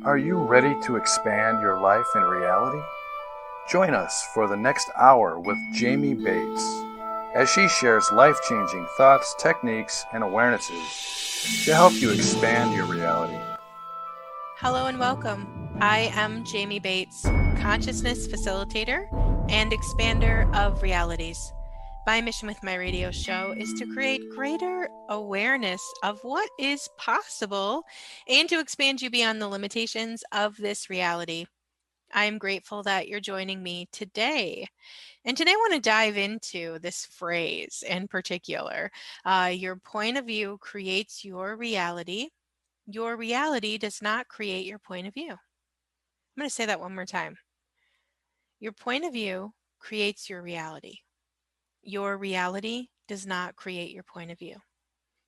Are you ready to expand your life and reality? Join us for the next hour with Jamie Bates as she shares life changing thoughts, techniques, and awarenesses to help you expand your reality. Hello and welcome. I am Jamie Bates, consciousness facilitator and expander of realities. My mission with my radio show is to create greater awareness of what is possible and to expand you beyond the limitations of this reality. I am grateful that you're joining me today. And today I want to dive into this phrase in particular. Your point of view creates your reality. Your reality does not create your point of view. I'm going to say that one more time. Your point of view creates your reality. Your reality does not create your point of view.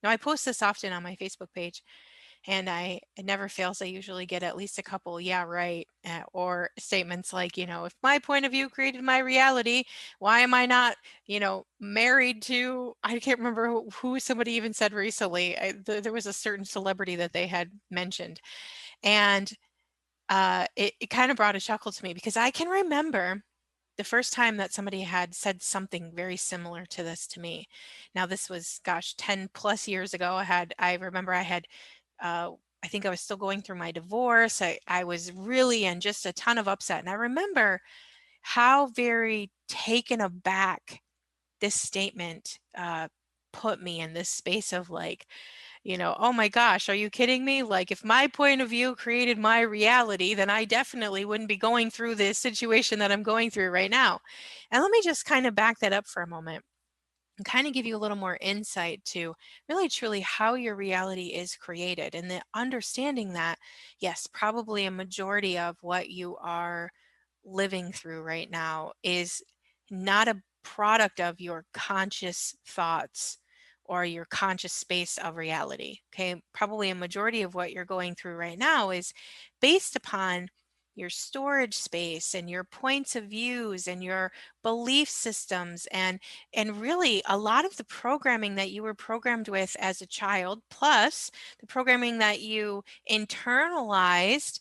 Now, I post this often on my Facebook page, and it never fails. I usually get at least a couple, yeah, right, or statements like, if my point of view created my reality, why am I not, married to, I can't remember who somebody even said recently. There was a certain celebrity that they had mentioned. And it kind of brought a chuckle to me because I can remember the first time that somebody had said something very similar to this to me. Now this was, gosh, 10 plus years ago. I remember I had, I think I was still going through my divorce. I was really in just a ton of upset. And I remember how very taken aback this statement put me in this space of like, oh my gosh, are you kidding me? Like, if my point of view created my reality, then I definitely wouldn't be going through this situation that I'm going through right now. And let me just kind of back that up for a moment and kind of give you a little more insight to really truly how your reality is created and the understanding that, yes, probably a majority of what you are living through right now is not a product of your conscious thoughts or your conscious space of reality. Okay. Probably a majority of what you're going through right now is based upon your storage space and your points of views and your belief systems and really a lot of the programming that you were programmed with as a child, plus the programming that you internalized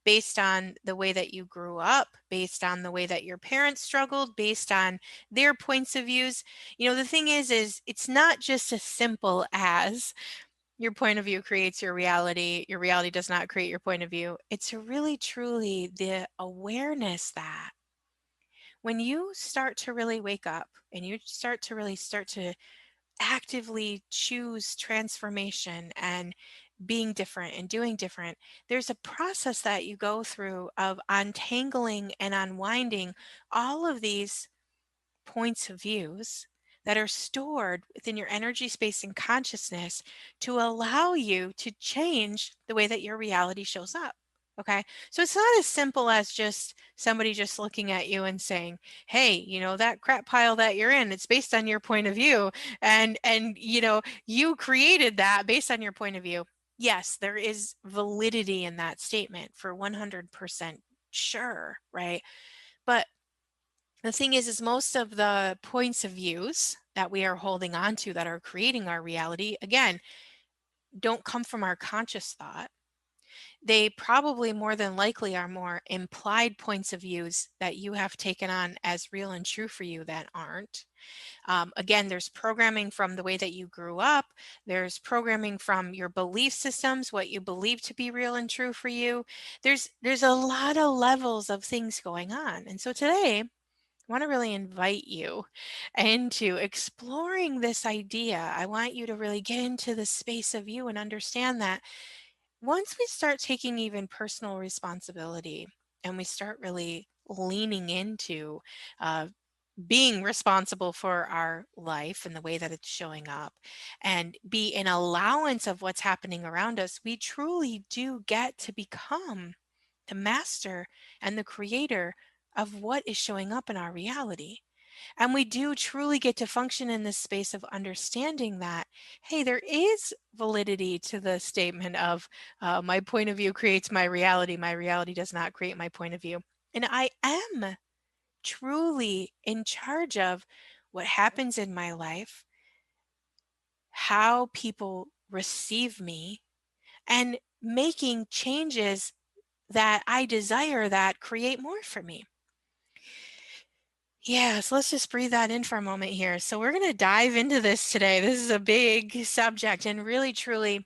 based on the way that you grew up, based on the way that your parents struggled, based on their points of views. The thing is it's not just as simple as your point of view creates your reality does not create your point of view. It's really truly the awareness that when you start to really wake up and you start to actively choose transformation and being different and doing different, there's a process that you go through of untangling and unwinding all of these points of views that are stored within your energy space and consciousness to allow you to change the way that your reality shows up. Okay. So it's not as simple as just somebody just looking at you and saying, hey, that crap pile that you're in, it's based on your point of view. And you created that based on your point of view. Yes, there is validity in that statement for 100% sure, right? But the thing is most of the points of views that we are holding on to that are creating our reality, again, don't come from our conscious thought. They probably more than likely are more implied points of views that you have taken on as real and true for you that aren't. Again, there's programming from the way that you grew up. There's programming from your belief systems, what you believe to be real and true for you. There's a lot of levels of things going on. And so today, I want to really invite you into exploring this idea. I want you to really get into the space of you and understand that once we start taking even personal responsibility and we start really leaning into uh, being responsible for our life and the way that it's showing up and be an allowance of what's happening around us, we truly do get to become the master and the creator of what is showing up in our reality. And we do truly get to function in this space of understanding that, hey, there is validity to the statement of my point of view creates my reality does not create my point of view. And I am truly in charge of what happens in my life, how people receive me, and making changes that I desire that create more for me. Yeah, so let's just breathe that in for a moment here. So we're going to dive into this today. This is a big subject, and really, truly,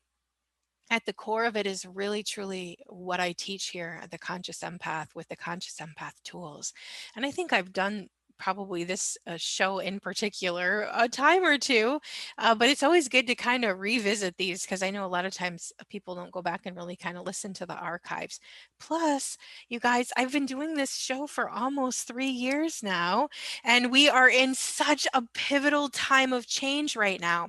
at the core of it is really truly what I teach here at the Conscious Empath with the Conscious Empath tools. And I think I've done probably this show in particular a time or two, but it's always good to kind of revisit these because I know a lot of times people don't go back and really kind of listen to the archives. Plus, you guys, I've been doing this show for almost 3 years now, and we are in such a pivotal time of change right now.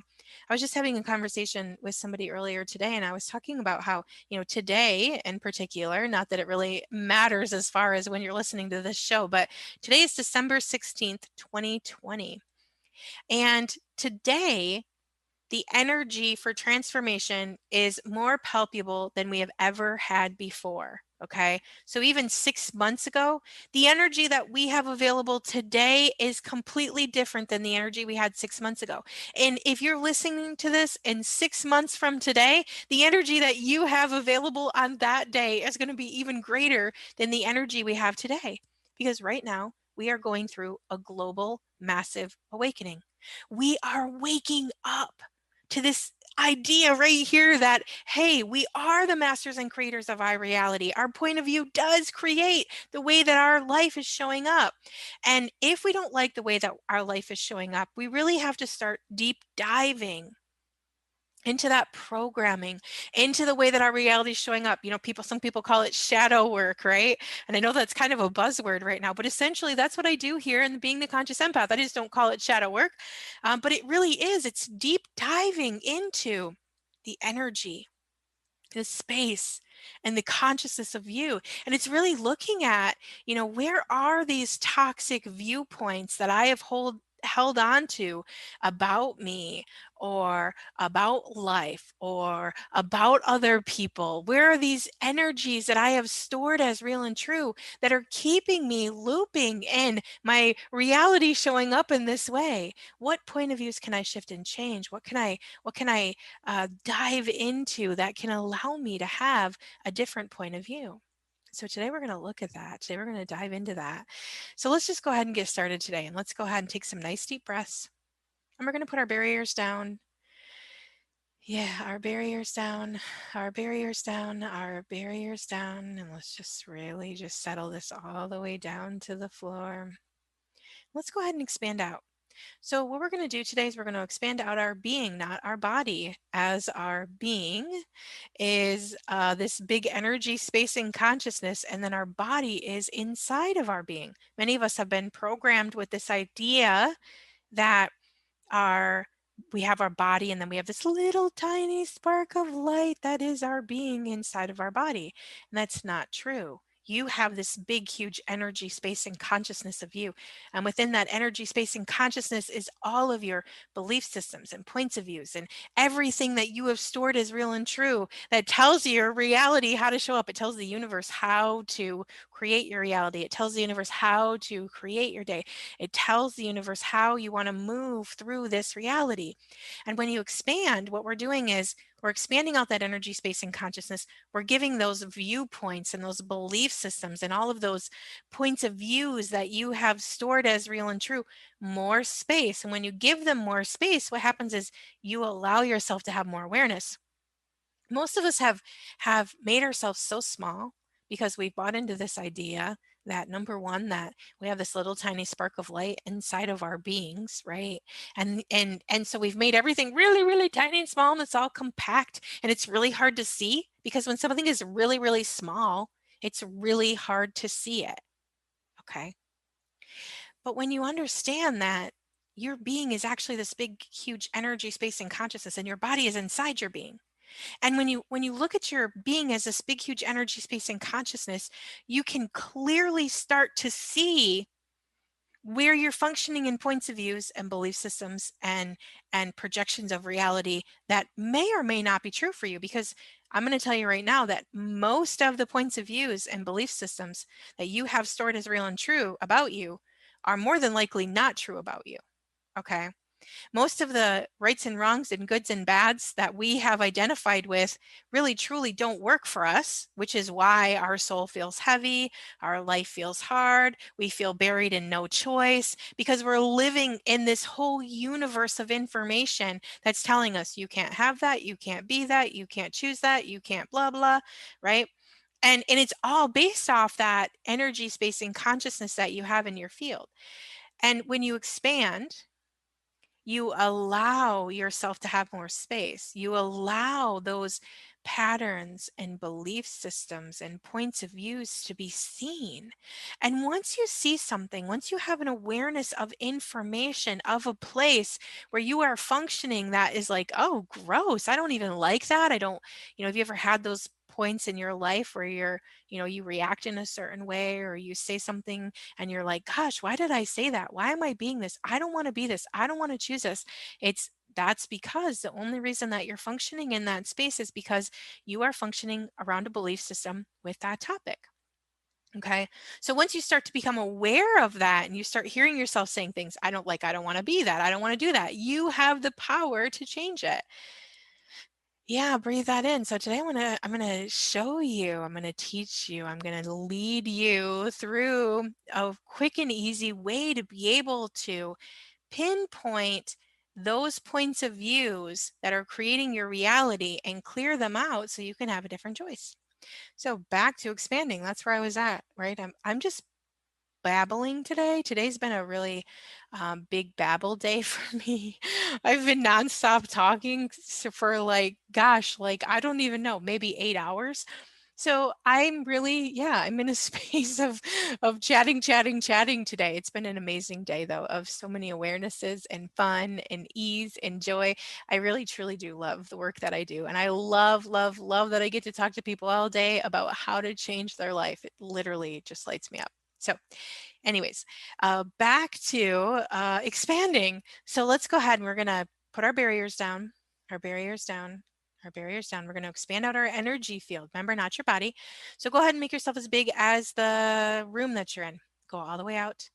I was just having a conversation with somebody earlier today, and I was talking about how, today in particular, not that it really matters as far as when you're listening to this show, but today is December 16th, 2020. And today, the energy for transformation is more palpable than we have ever had before. Okay. So even 6 months ago, the energy that we have available today is completely different than the energy we had 6 months ago. And if you're listening to this in 6 months from today, the energy that you have available on that day is going to be even greater than the energy we have today. Because right now, we are going through a global, massive awakening. We are waking up to this idea right here that, hey, we are the masters and creators of our reality. Our point of view does create the way that our life is showing up. And if we don't like the way that our life is showing up, we really have to start deep diving into that programming, into the way that our reality is showing up. Some people call it shadow work, right? And I know that's kind of a buzzword right now, but essentially that's what I do here in Being the Conscious Empath. I just don't call it shadow work, but it really is. It's deep diving into the energy, the space, and the consciousness of you. And it's really looking at, where are these toxic viewpoints that I have held on to about me or about life or about other people? Where are these energies that I have stored as real and true that are keeping me looping in my reality showing up in this way? What point of views can I shift and change? What can I dive into that can allow me to have a different point of view? So today we're going to look at that. Today we're going to dive into that. So let's just go ahead and get started today. And let's go ahead and take some nice deep breaths. And we're going to put our barriers down. Yeah, our barriers down, our barriers down, our barriers down. And let's just really just settle this all the way down to the floor. Let's go ahead and expand out. So what we're going to do today is we're going to expand out our being, not our body, as our being is this big energy, space, and consciousness, and then our body is inside of our being. Many of us have been programmed with this idea that our we have our body and then we have this little tiny spark of light that is our being inside of our body. And that's not true. You have this big, huge energy, space, and consciousness of you. And within that energy, space, and consciousness is all of your belief systems and points of views and everything that you have stored as real and true that tells your reality how to show up. It tells the universe how to create your reality. It tells the universe how to create your day. It tells the universe how you want to move through this reality. And when you expand, what we're doing is we're expanding out that energy, space, and consciousness. We're giving those viewpoints and those belief systems and all of those points of views that you have stored as real and true more space. And when you give them more space, what happens is you allow yourself to have more awareness. Most of us have made ourselves so small because we've bought into this idea that, number one, that we have this little tiny spark of light inside of our beings, right? And so we've made everything really, really tiny and small, and it's all compact, and it's really hard to see because when something is really, really small, it's really hard to see it. Okay. But when you understand that your being is actually this big, huge energy, space, and consciousness, and your body is inside your being, and when you look at your being as this big, huge energy, space, and consciousness, you can clearly start to see where you're functioning in points of views and belief systems and projections of reality that may or may not be true for you. Because I'm going to tell you right now that most of the points of views and belief systems that you have stored as real and true about you are more than likely not true about you. Okay. Most of the rights and wrongs and goods and bads that we have identified with really truly don't work for us, which is why our soul feels heavy, our life feels hard, we feel buried in no choice, because we're living in this whole universe of information that's telling us you can't have that, you can't be that, you can't choose that, you can't blah blah, right? And it's all based off that energy, space, and consciousness that you have in your field. And when you expand, you allow yourself to have more space. You allow those patterns and belief systems and points of views to be seen. And once you see something, once you have an awareness of information of a place where you are functioning that is like, oh, gross, I don't even like that. I don't, have you ever had those points in your life where you react in a certain way, or you say something and you're like, gosh, why did I say that? Why am I being this? I don't want to be this. I don't want to choose this. That's because the only reason that you're functioning in that space is because you are functioning around a belief system with that topic. Okay. So once you start to become aware of that and you start hearing yourself saying things, I don't like, I don't want to be that. I don't want to do that. You have the power to change it. Yeah, breathe that in. So today I'm gonna show you, I'm gonna teach you, I'm gonna lead you through a quick and easy way to be able to pinpoint those points of views that are creating your reality and clear them out so you can have a different choice. So back to expanding, that's where I was at, right? I'm just babbling today. Today's been a really big babble day for me. I've been nonstop talking for like, gosh, like I don't even know, maybe 8 hours. So I'm really, yeah, I'm in a space of chatting today. It's been an amazing day though, of so many awarenesses and fun and ease and joy. I really truly do love the work that I do. And I love, love, love that I get to talk to people all day about how to change their life. It literally just lights me up. So anyways, back to expanding. So let's go ahead and we're going to put our barriers down, our barriers down, our barriers down. We're going to expand out our energy field. Remember, not your body. So go ahead and make yourself as big as the room that you're in. Go all the way out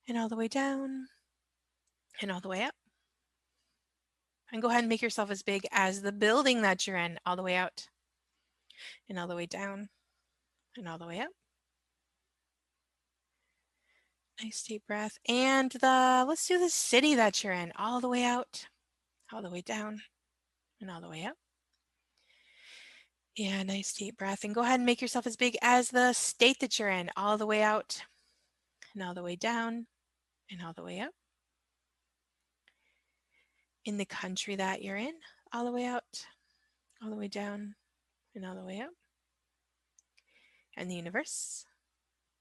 and all the way down and all the way up. And go ahead and make yourself as big as the building that you're in, all the way out and all the way down and all the way up. Nice deep breath. And let's do the city that you're in, all the way out, all the way down, and all the way up. Yeah, nice deep breath. And go ahead and make yourself as big as the state that you're in, all the way out, and all the way down, and all the way up. In the country that you're in, all the way out, all the way down, and all the way up. And the universe.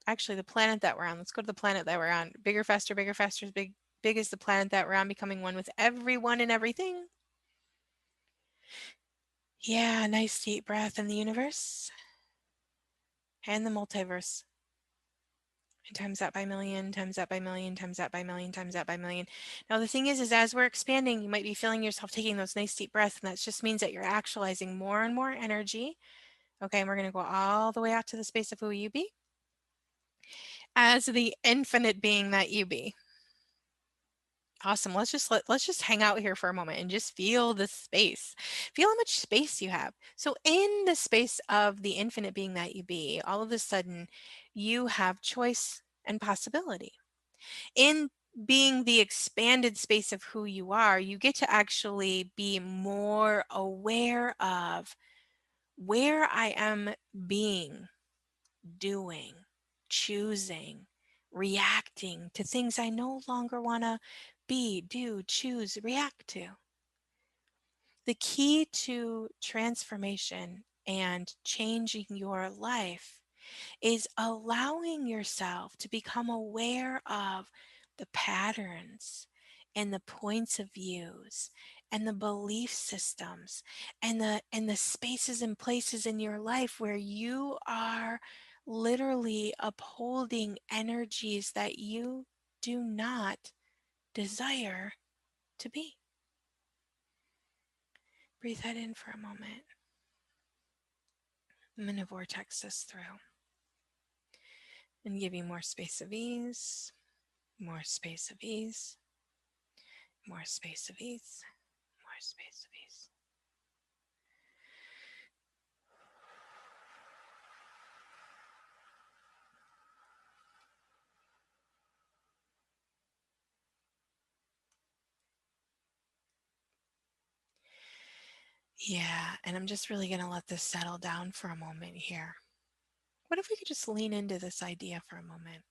Actually, the planet that we're on. Let's go to the planet that we're on. Bigger, faster, as big as the planet that we're on, becoming one with everyone and everything. Yeah, nice deep breath in the universe and the multiverse. And times that by million, times that by million, times that by million, times that by million. Now, the thing is as we're expanding, you might be feeling yourself taking those nice deep breaths, and that just means that you're actualizing more and more energy. Okay, and we're going to go all the way out to the space of who you be as the infinite being that you be. Awesome. Let's just hang out here for a moment and just feel the space. Feel how much space you have. So in the space of the infinite being that you be, all of a sudden you have choice and possibility. In being the expanded space of who you are, you get to actually be more aware of where I am being, doing, choosing, reacting to things I no longer want to be, do, choose, react to. The key to transformation and changing your life is allowing yourself to become aware of the patterns and the points of views and the belief systems and the spaces and places in your life where you are literally upholding energies that you do not desire to be. Breathe that in for a moment. I'm going to vortex this through and give you more space of ease, more space of ease, More space of ease. More space of ease. Yeah, and I'm just really going to let this settle down for a moment here. What if we could just lean into this idea for a moment?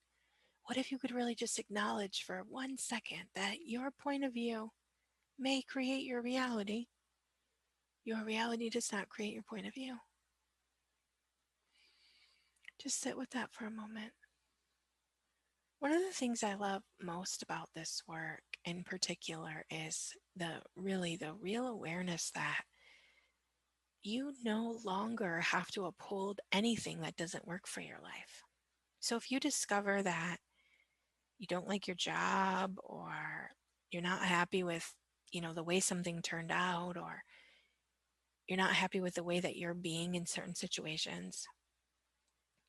What if you could really just acknowledge for 1 second that your point of view may create your reality? Your reality does not create your point of view. Just sit with that for a moment. One of the things I love most about this work in particular is the real awareness that you no longer have to uphold anything that doesn't work for your life. So if you discover that you don't like your job, or you're not happy with, the way something turned out, or you're not happy with the way that you're being in certain situations,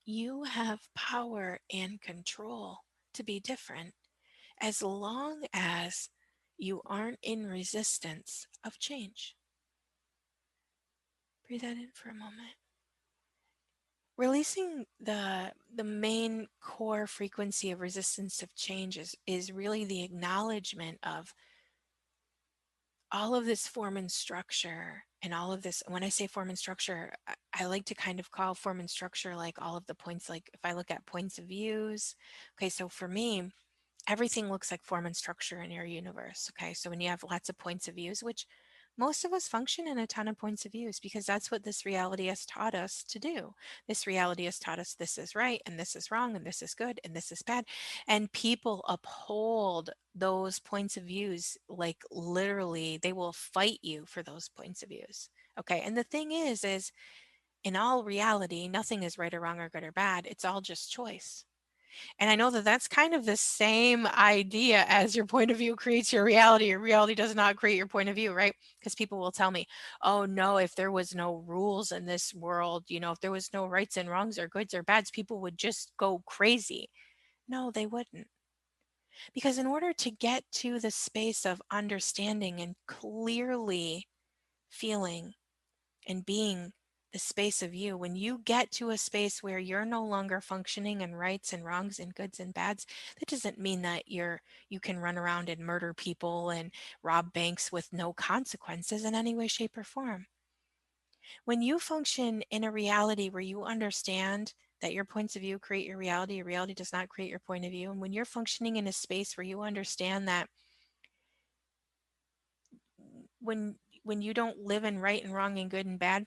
you have power and control to be different, as long as you aren't in resistance of change. Breathe that in for a moment. Releasing the main core frequency of resistance of change is really the acknowledgement of all of this form and structure, and all of this. When I say form and structure, I like to kind of call form and structure like all of the points, like if I look at points of views. Okay, so for me, everything looks like form and structure in your universe. Okay, so when you have lots of points of views, which most of us function in a ton of points of views because that's what this reality has taught us to do. This reality has taught us this is right and this is wrong and this is good and this is bad. And people uphold those points of views, like literally they will fight you for those points of views. Okay, and the thing is in all reality, nothing is right or wrong or good or bad. It's all just choice. And I know that that's kind of the same idea as your point of view creates your reality. Your reality does not create your point of view, right? Because people will tell me, oh, no, if there was no rules in this world, if there was no rights and wrongs or goods or bads, people would just go crazy. No, they wouldn't. Because in order to get to the space of understanding and clearly feeling and being the space of you, when you get to a space where you're no longer functioning in rights and wrongs and goods and bads, that doesn't mean that you can run around and murder people and rob banks with no consequences in any way, shape, or form. When you function in a reality where you understand that your points of view create your reality does not create your point of view, and when you're functioning in a space where you understand that when when you don't live in right and wrong and good and bad,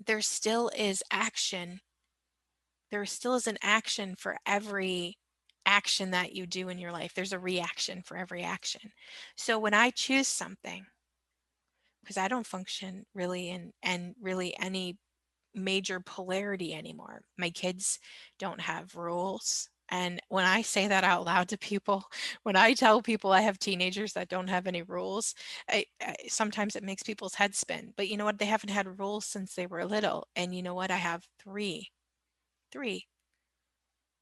there still is action. There still is an action for every action that you do in your life. There's a reaction for every action. So when I choose something, because I don't function really in and really any major polarity anymore. My kids don't have rules. And when I say that out loud to people, when I tell people I have teenagers that don't have any rules, sometimes it makes people's heads spin. But you know what? They haven't had rules since they were little. And you know what? I have three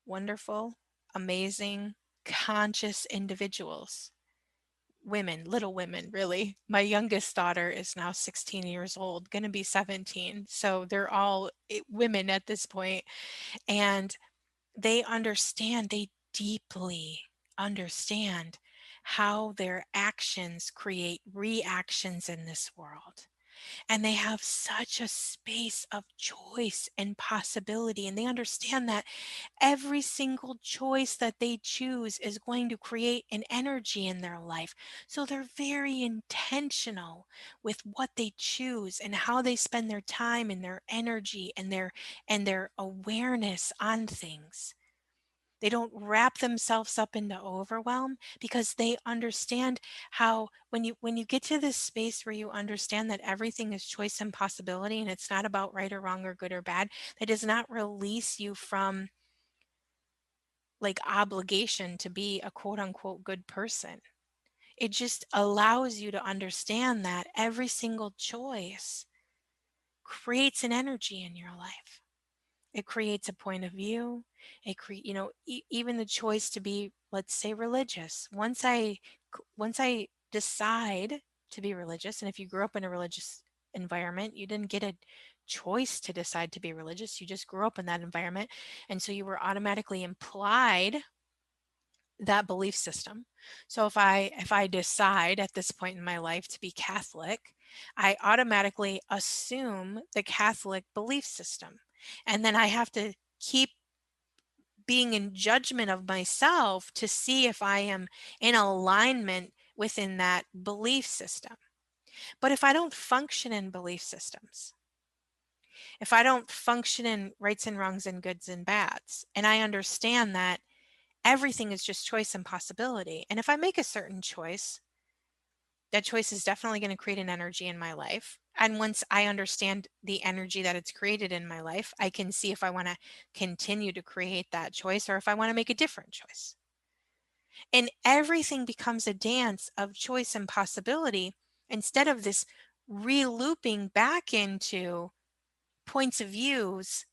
wonderful, amazing, conscious individuals. Women, little women, really. My youngest daughter is now 16 years old, going to be 17. So they're all women at this point. And they deeply understand how their actions create reactions in this world. And they have such a space of choice and possibility. And they understand that every single choice that they choose is going to create an energy in their life. So they're very intentional with what they choose and how they spend their time and their energy and their awareness on things. They don't wrap themselves up into overwhelm because they understand how when you get to this space where you understand that everything is choice and possibility and it's not about right or wrong or good or bad, that does not release you from like obligation to be a quote unquote good person. It just allows you to understand that every single choice creates an energy in your life. It creates a point of view. It create, even the choice to be, let's say, religious. Once I decide to be religious, and if you grew up in a religious environment, you didn't get a choice to decide to be religious. You just grew up in that environment. And so you were automatically implied that belief system. So if I decide at this point in my life to be Catholic, I automatically assume the Catholic belief system. And then I have to keep being in judgment of myself to see if I am in alignment within that belief system. But if I don't function in belief systems, if I don't function in rights and wrongs and goods and bads, and I understand that everything is just choice and possibility, and if I make a certain choice, that choice is definitely going to create an energy in my life. And once I understand the energy that it's created in my life, I can see if I want to continue to create that choice or if I want to make a different choice. And everything becomes a dance of choice and possibility instead of this re-looping back into points of views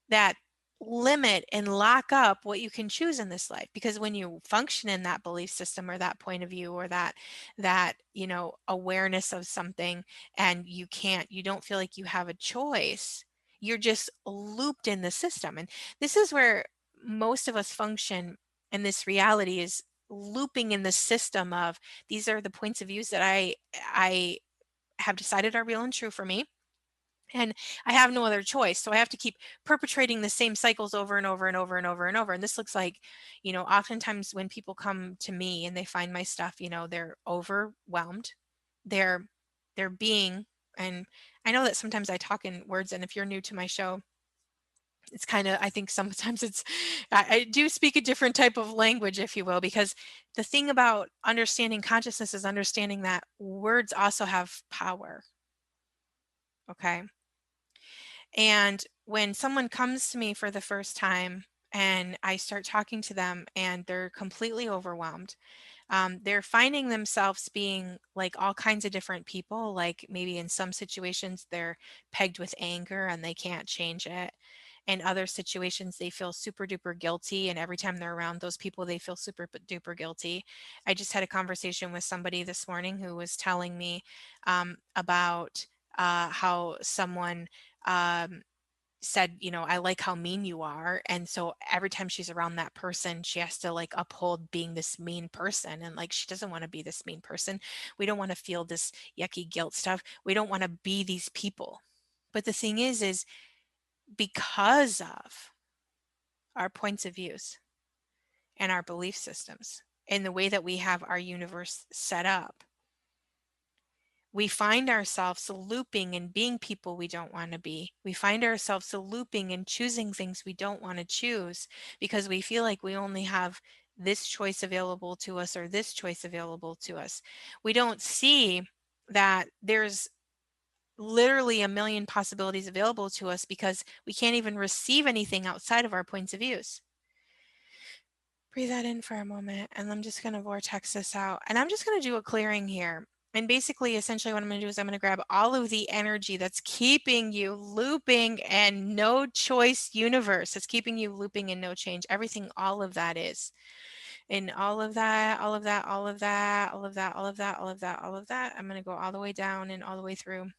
that limit and lock up what you can choose in this life, because when you function in that belief system or that point of view or that awareness of something, and you don't feel like you have a choice, you're just looped in the system. And this is where most of us function in this reality, is looping in the system of, these are the points of views that I have decided are real and true for me, and I have no other choice. So I have to keep perpetrating the same cycles over and over and over and over and over. And this looks like, oftentimes when people come to me and they find my stuff, they're overwhelmed. They're they're being, and I know that sometimes I talk in words, and if you're new to my show, it's kind of, I think sometimes I do speak a different type of language, if you will, because the thing about understanding consciousness is understanding that words also have power. Okay. And when someone comes to me for the first time and I start talking to them and they're completely overwhelmed, they're finding themselves being like all kinds of different people. Like maybe in some situations, they're pegged with anger and they can't change it. In other situations, they feel super duper guilty. And every time they're around those people, they feel super duper guilty. I just had a conversation with somebody this morning who was telling me about how someone um, said, I like how mean you are. And so every time she's around that person, she has to like uphold being this mean person. And like, she doesn't want to be this mean person. We don't want to feel this yucky guilt stuff. We don't want to be these people. But the thing is because of our points of views and our belief systems and the way that we have our universe set up, we find ourselves looping and being people we don't want to be. We find ourselves looping and choosing things we don't want to choose because we feel like we only have this choice available to us or this choice available to us. We don't see that there's literally a million possibilities available to us because we can't even receive anything outside of our points of views. Breathe that in for a moment, and I'm just going to vortex this out. And I'm just going to do a clearing here. And basically, essentially what I'm going to do is I'm going to grab all of the energy that's keeping you looping and no choice universe. It's keeping you looping and no change. Everything, all of that is. And all of that, all of that, all of that, all of that, all of that, all of that, all of that. I'm going to go all the way down and all the way through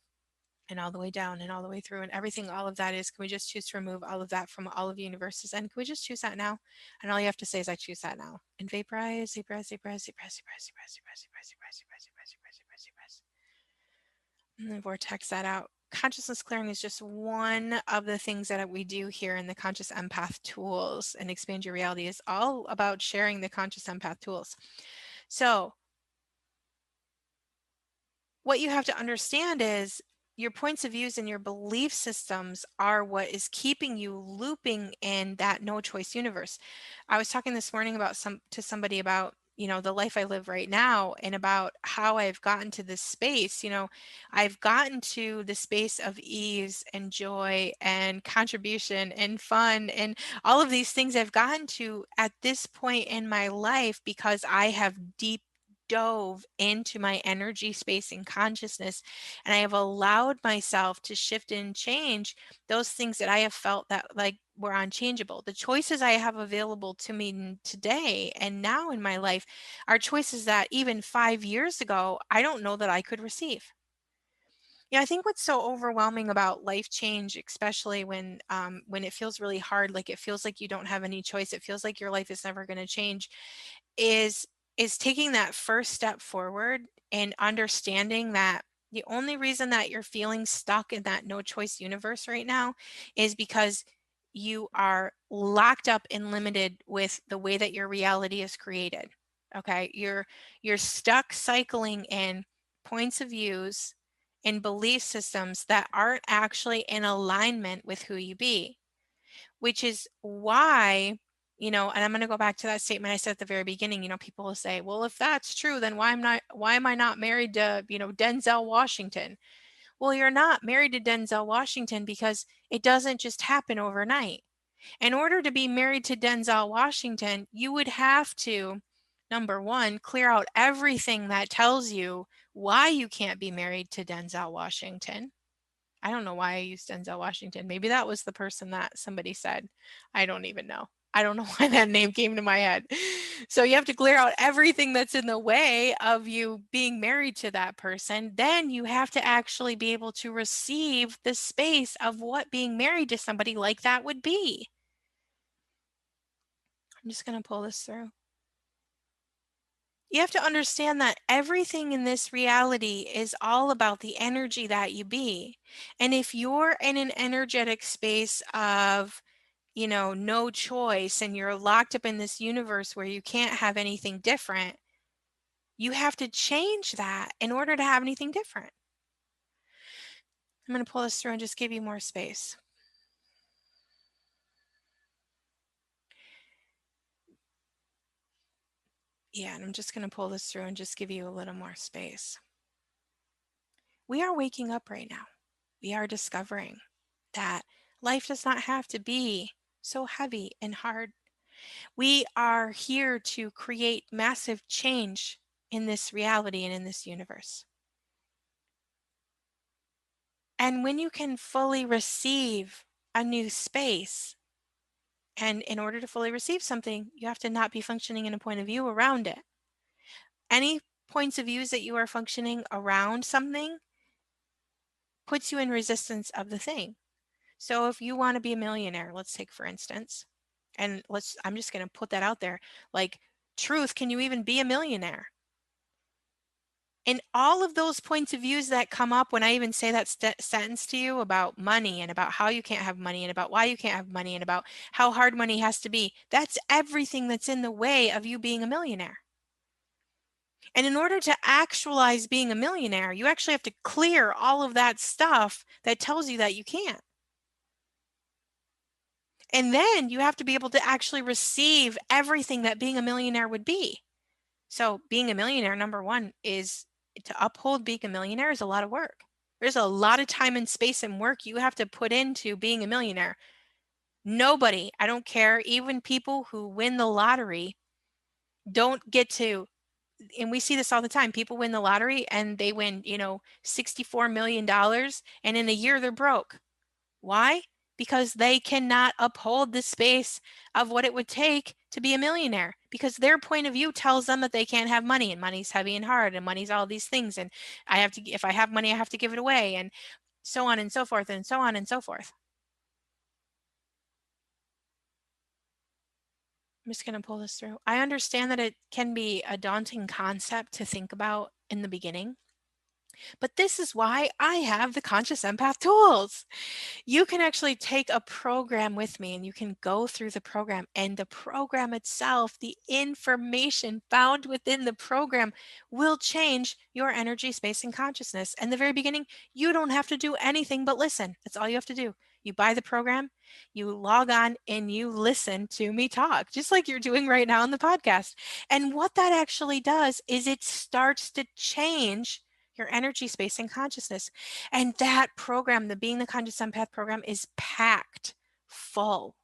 and all the way down and all the way through and everything, all of that is. Can we just choose to remove all of that from all of universes? And can we just choose that now? And all you have to say is, I choose that now. And vaporize, vaporize, vaporize, vaporize, vaporize, vaporize, vaporize, vaporize, vaporize, vaporize, vaporize, vaporize, vaporize. And then vortex that out. Consciousness clearing is just one of the things that we do here in the Conscious Empath Tools, and Expand Your Reality is all about sharing the Conscious Empath Tools. So what you have to understand is your points of views and your belief systems are what is keeping you looping in that no choice universe. I was talking this morning to somebody about, the life I live right now and about how I've gotten to this space. I've gotten to the space of ease and joy and contribution and fun and all of these things I've gotten to at this point in my life because I have deep dove into my energy space and consciousness, and I have allowed myself to shift and change those things that I have felt that like were unchangeable. The choices I have available to me today and now in my life are choices that even 5 years ago, I don't know that I could receive. Yeah, I think what's so overwhelming about life change, especially when it feels really hard, like it feels like you don't have any choice, it feels like your life is never going to change, is is taking that first step forward and understanding that the only reason that you're feeling stuck in that no choice universe right now is because you are locked up and limited with the way that your reality is created. Okay? You're stuck cycling in points of views and belief systems that aren't actually in alignment with who you be, which is why, and I'm going to go back to that statement I said at the very beginning. People will say, well, if that's true, then why am I not married to, Denzel Washington? Well, you're not married to Denzel Washington because it doesn't just happen overnight. In order to be married to Denzel Washington, you would have to, number one, clear out everything that tells you why you can't be married to Denzel Washington. I don't know why I used Denzel Washington. Maybe that was the person that somebody said. I don't even know. I don't know why that name came to my head. So you have to clear out everything that's in the way of you being married to that person. Then you have to actually be able to receive the space of what being married to somebody like that would be. I'm just going to pull this through. You have to understand that everything in this reality is all about the energy that you be. And if you're in an energetic space of, no choice and you're locked up in this universe where you can't have anything different, you have to change that in order to have anything different. I'm going to pull this through and just give you more space. Yeah, and I'm just going to pull this through and just give you a little more space. We are waking up right now. We are discovering that life does not have to be so heavy and hard. We are here to create massive change in this reality and in this universe. And when you can fully receive a new space, and in order to fully receive something, you have to not be functioning in a point of view around it. Any points of views that you are functioning around something puts you in resistance of the thing. So if you want to be a millionaire, let's take for instance, and I'm just going to put that out there, like, truth, can you even be a millionaire? And all of those points of views that come up when I even say that sentence to you about money and about how you can't have money and about why you can't have money and about how hard money has to be, that's everything that's in the way of you being a millionaire. And in order to actualize being a millionaire, you actually have to clear all of that stuff that tells you that you can't. And then you have to be able to actually receive everything that being a millionaire would be. So being a millionaire, number one, is to uphold being a millionaire is a lot of work. There's a lot of time and space and work you have to put into being a millionaire. Nobody, I don't care, even people who win the lottery don't get to, and we see this all the time. People win the lottery and they win, $64 million, and in a year they're broke. Why? Because they cannot uphold the space of what it would take to be a millionaire, because their point of view tells them that they can't have money, and money's heavy and hard, and money's all these things, and if I have money, I have to give it away, and so on and so forth and so on and so forth. I'm just going to pull this through. I understand that it can be a daunting concept to think about in the beginning, but this is why I have the Conscious Empath tools. You can actually take a program with me and you can go through the program, and the program itself, the information found within the program, will change your energy, space, and consciousness. And the very beginning, you don't have to do anything but listen. That's all you have to do. You buy the program, you log on, and you listen to me talk, just like you're doing right now on the podcast. And what that actually does is it starts to change your energy, space, and consciousness. And that program, the Being the Conscious Empath program, is packed full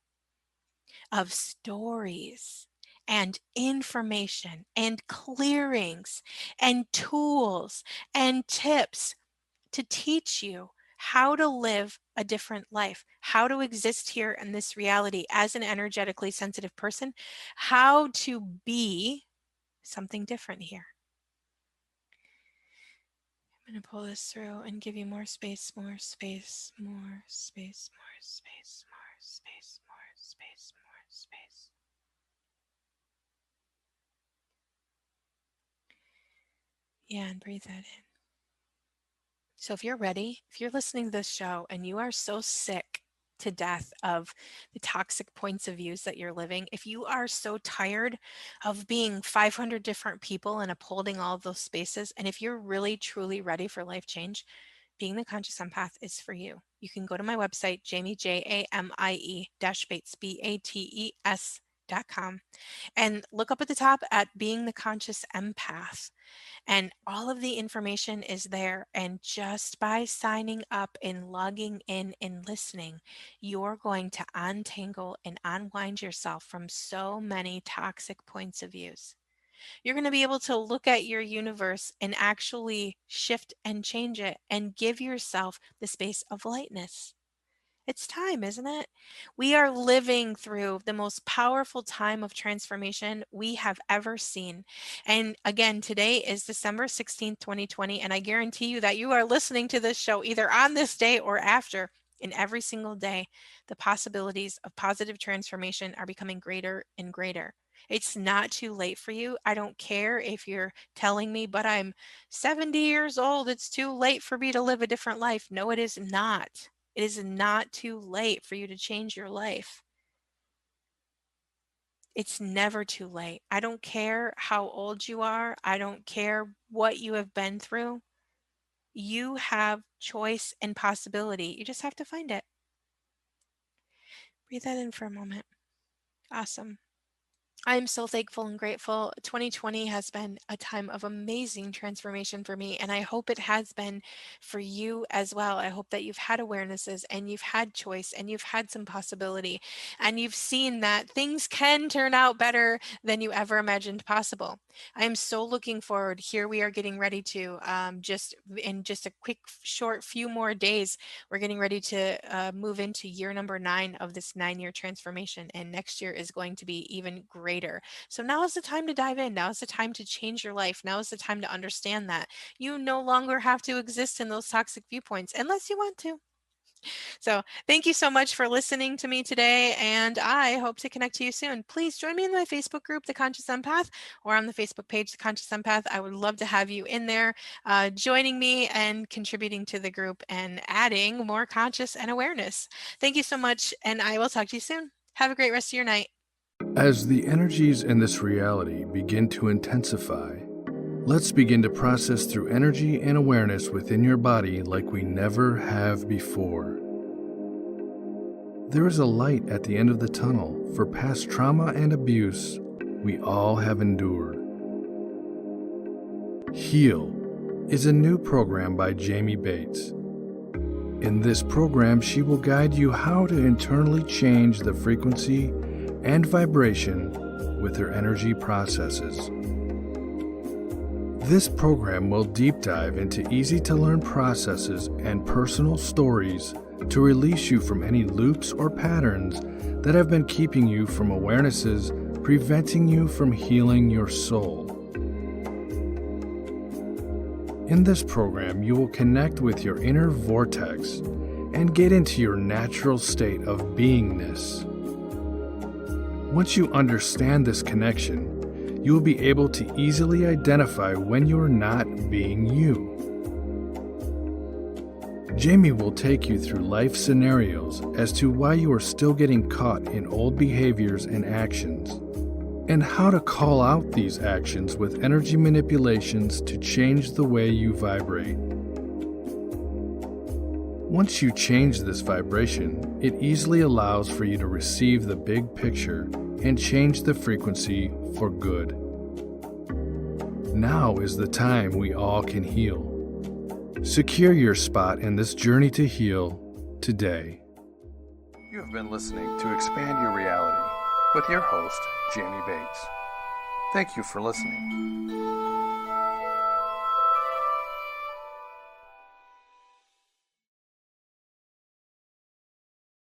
of stories and information and clearings and tools and tips to teach you how to live a different life, how to exist here in this reality as an energetically sensitive person, how to be something different here. I'm going to pull this through and give you more space, more space, more space, more space, more space, more space, more space. Yeah, and breathe that in. So if you're ready, if you're listening to this show and you are so sick to death of the toxic points of views that you're living, if you are so tired of being 500 different people and upholding all of those spaces, and if you're really truly ready for life change, being the conscious empath is for you. You can go to my website, Jamie, Jamie-Bates, Bates.com, and look up at the top at Being the Conscious Empath. And all of the information is there. And just by signing up and logging in and listening, you're going to untangle and unwind yourself from so many toxic points of views. You're going to be able to look at your universe and actually shift and change it and give yourself the space of lightness. It's time, isn't it? We are living through the most powerful time of transformation we have ever seen. And again, today is December 16th, 2020, and I guarantee you that you are listening to this show either on this day or after. And every single day, the possibilities of positive transformation are becoming greater and greater. It's not too late for you. I don't care if you're telling me, but I'm 70 years old. It's too late for me to live a different life. No, it is not. It is not too late for you to change your life. It's never too late. I don't care how old you are. I don't care what you have been through. You have choice and possibility. You just have to find it. Breathe that in for a moment. Awesome. I'm so thankful and grateful. 2020 has been a time of amazing transformation for me, and I hope it has been for you as well. I hope that you've had awarenesses and you've had choice and you've had some possibility and you've seen that things can turn out better than you ever imagined possible. I am so looking forward. Here we are getting ready to just in just a quick, short few more days, we're getting ready to move into year number 9 of this 9-year transformation, and next year is going to be even greater. So now is the time to dive in. Now is the time to change your life. Now is the time to understand that you no longer have to exist in those toxic viewpoints unless you want to. So thank you so much for listening to me today, and I hope to connect to you soon. Please join me in my Facebook group, The Conscious Empath, or on the Facebook page, The Conscious Empath. I would love to have you in there, joining me and contributing to the group and adding more conscious and awareness. Thank you so much, and I will talk to you soon. Have a great rest of your night. As the energies in this reality begin to intensify, let's begin to process through energy and awareness within your body like we never have before. There is a light at the end of the tunnel for past trauma and abuse we all have endured. Heal is a new program by Jamie Bates. In this program, she will guide you how to internally change the frequency and vibration with her energy processes. This program will deep dive into easy-to-learn processes and personal stories to release you from any loops or patterns that have been keeping you from awarenesses, preventing you from healing your soul. In this program, you will connect with your inner vortex and get into your natural state of beingness. Once you understand this connection, you will be able to easily identify when you are not being you. Jamie will take you through life scenarios as to why you are still getting caught in old behaviors and actions, and how to call out these actions with energy manipulations to change the way you vibrate. Once you change this vibration, it easily allows for you to receive the big picture and change the frequency for good. Now is the time we all can heal. Secure your spot in this journey to heal today. You have been listening to Expand Your Reality with your host, Jamie Bates. Thank you for listening.